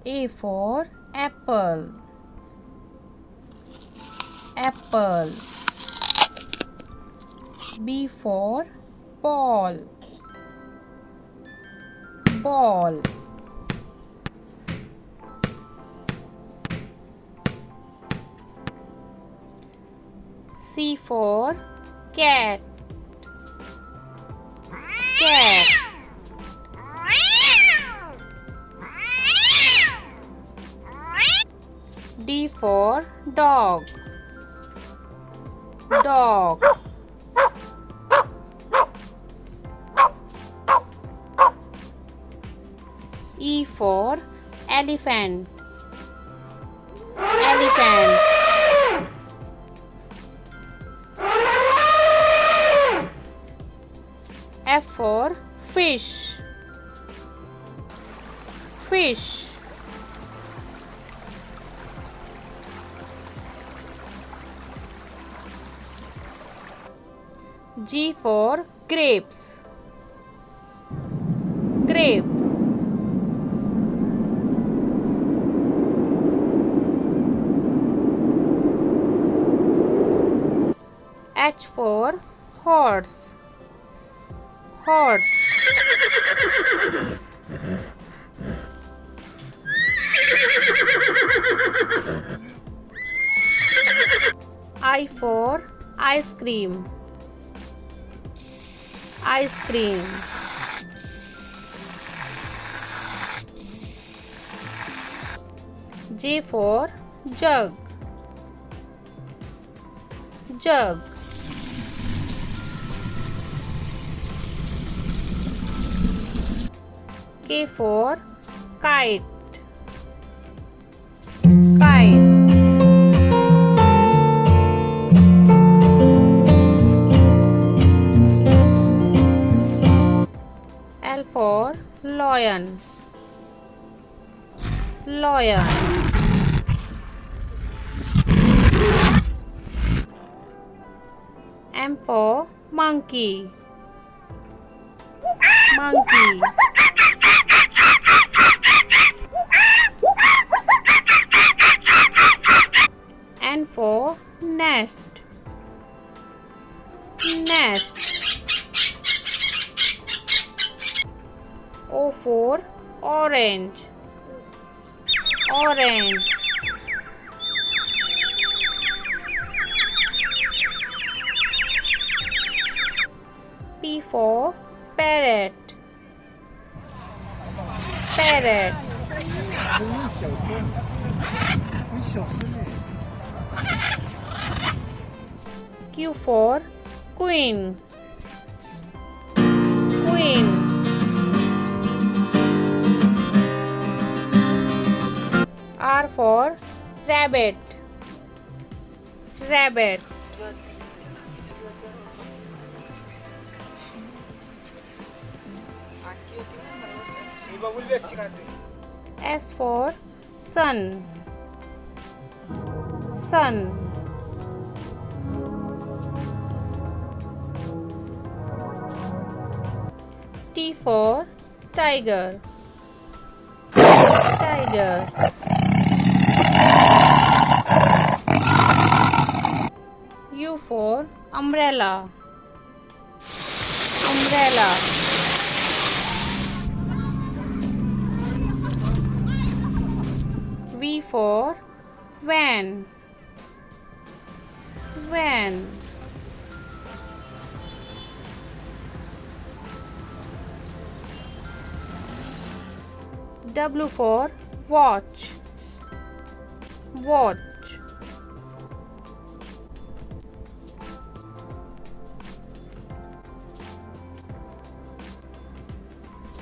A for apple. Apple. B for ball. Ball. C for cat. Cat. D for dog. Dog. E for elephant. Elephant. F for fish. Fish. G for grapes. Grapes. H for horse. Horse. I for ice cream. Ice cream. J for jug. Jug. K for kite. Kite. L for lion. Lion. M for monkey. Monkey. N for nest. Nest. O for orange. Orange. P for parrot. Parrot. Q for queen. Queen. R for rabbit. Rabbit. S for sun. Sun. T for tiger. Tiger. U for umbrella. Umbrella. V for van. Van. W for watch. Watch.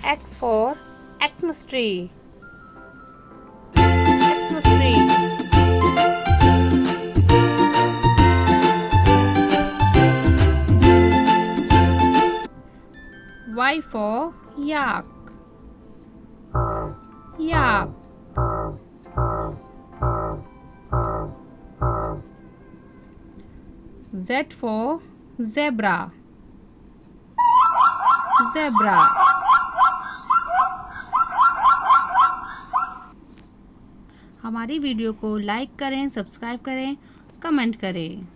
X for Xmas tree. Xmas tree. Y for yak. Yak. Z for zebra. Zebra. हमारी video को like करें, subscribe करें, comment करें।